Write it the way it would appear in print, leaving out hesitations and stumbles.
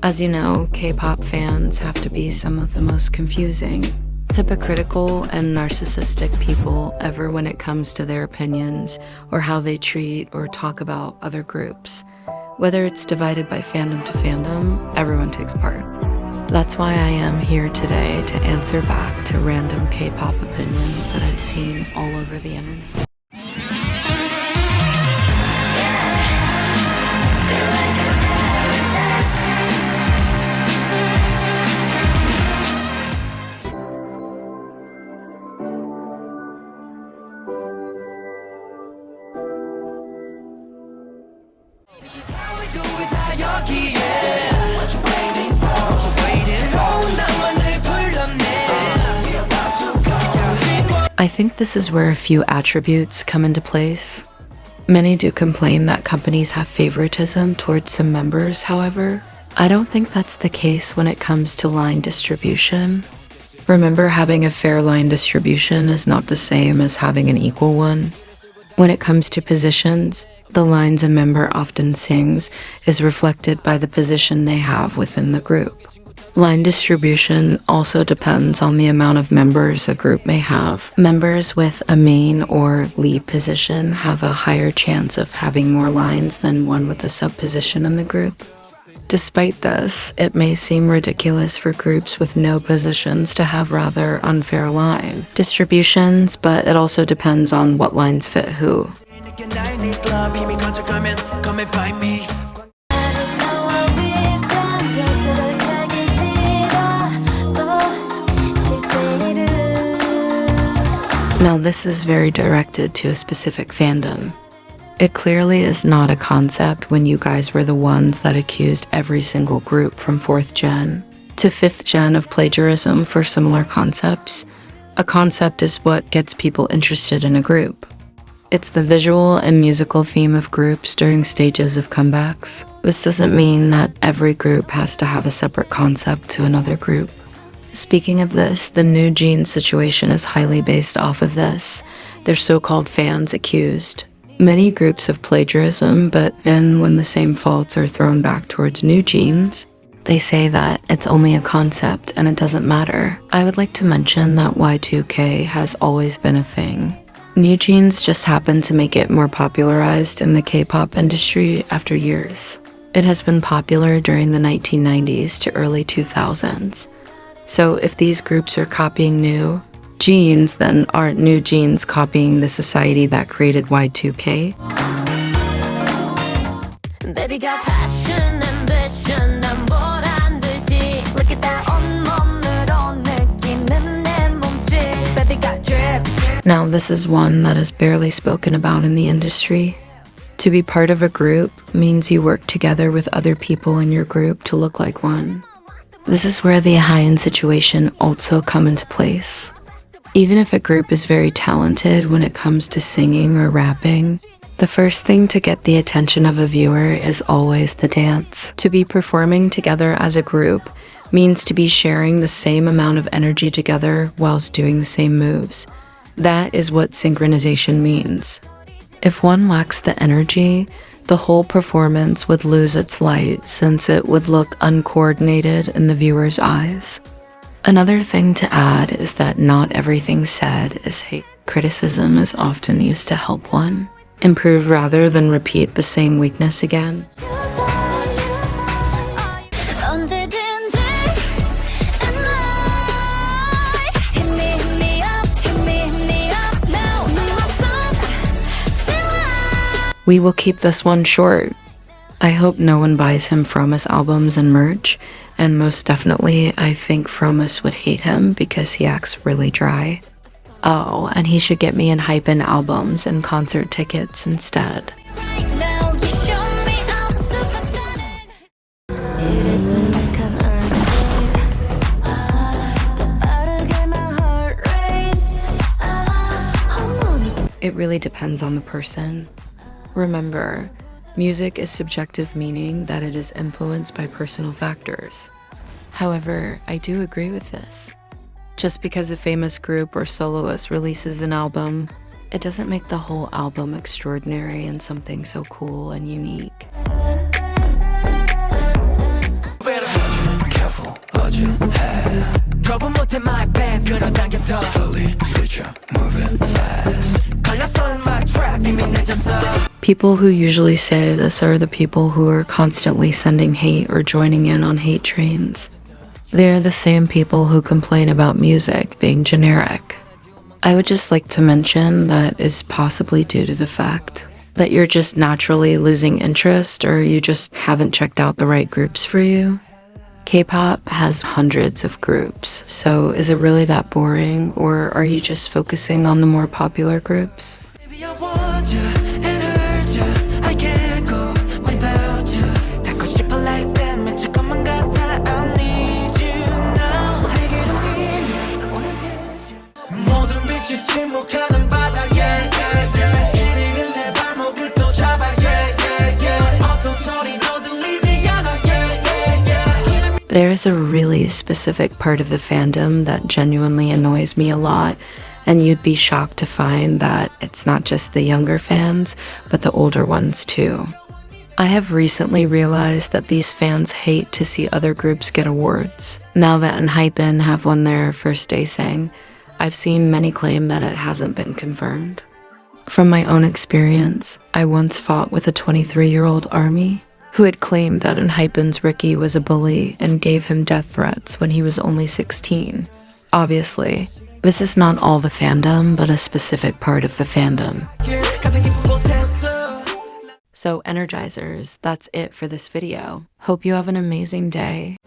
As you know, K-pop fans have to be some of the most confusing, hypocritical, and narcissistic people ever when it comes to their opinions or how they treat or talk about other groups. Whether it's divided by fandom to fandom, everyone takes part. That's why I am here today to answer back to random K-pop opinions that I've seen all over the internet. I think this is where a few attributes come into place. Many do complain that companies have favoritism towards some members, however. I don't think that's the case when it comes to line distribution. Remember, having a fair line distribution is not the same as having an equal one. When it comes to positions, the lines a member often sings is reflected by the position they have within the group. Line distribution also depends on the amount of members a group may have. Members with a main or lead position have a higher chance of having more lines than one with a sub-position in the group. Despite this, it may seem ridiculous for groups with no positions to have rather unfair line distributions, but it also depends on what lines fit who. Now, this is very directed to a specific fandom. It clearly is not a concept when you guys were the ones that accused every single group from 4th gen to 5th gen of plagiarism for similar concepts. A concept is what gets people interested in a group. It's the visual and musical theme of groups during stages of comebacks. This doesn't mean that every group has to have a separate concept to another group. Speaking of this, the New Jeans situation is highly based off of this. They're so-called fans accused many groups of plagiarism, but then when the same faults are thrown back towards New Jeans, they say that it's only a concept and it doesn't matter. I would like to mention that Y2K has always been a thing. New Jeans just happened to make it more popularized in the K-pop industry after years. It has been popular during the 1990s to early 2000s. So if these groups are copying New Jeans, then aren't New Jeans copying the society that created Y2K? Baby got passion, ambition, look at that Baby got drip. Now, this is one that is barely spoken about in the industry. To be part of a group means you work together with other people in your group to look like one. This is where the Haiyan situation also come into place. Even if a group is very talented when it comes to singing or rapping, the first thing to get the attention of a viewer is always the dance. To be performing together as a group means to be sharing the same amount of energy together whilst doing the same moves. That is what synchronization means. If one lacks the energy, the whole performance would lose its light since it would look uncoordinated in the viewer's eyes. Another thing to add is that not everything said is hate. Criticism is often used to help one improve rather than repeat the same weakness again. We will keep this one short. I hope no one buys him Fromis albums and merch, and most definitely I think Fromis would hate him because he acts really dry. Oh, and he should get me in Hypen albums and concert tickets instead. It really depends on the person. Remember, music is subjective, meaning that it is influenced by personal factors. However, I do agree with this. Just because a famous group or soloist releases an album, it doesn't make the whole album extraordinary and something so cool and unique. People who usually say this are the people who are constantly sending hate or joining in on hate trains. They're the same people who complain about music being generic. I would just like to mention that is possibly due to the fact that you're just naturally losing interest or you just haven't checked out the right groups for you. K-pop has hundreds of groups, so is it really that boring, or are you just focusing on the more popular groups? There is a really specific part of the fandom that genuinely annoys me a lot, and you'd be shocked to find that it's not just the younger fans, but the older ones too. I have recently realized that these fans hate to see other groups get awards. Now that ENHYPEN have won their first daesang, I've seen many claim that it hasn't been confirmed. From my own experience, I once fought with a 23-year-old ARMY who had claimed that ENHYPEN's Ricky was a bully and gave him death threats when he was only 16. Obviously, this is not all the fandom, but a specific part of the fandom. So Energizers, that's it for this video. Hope you have an amazing day.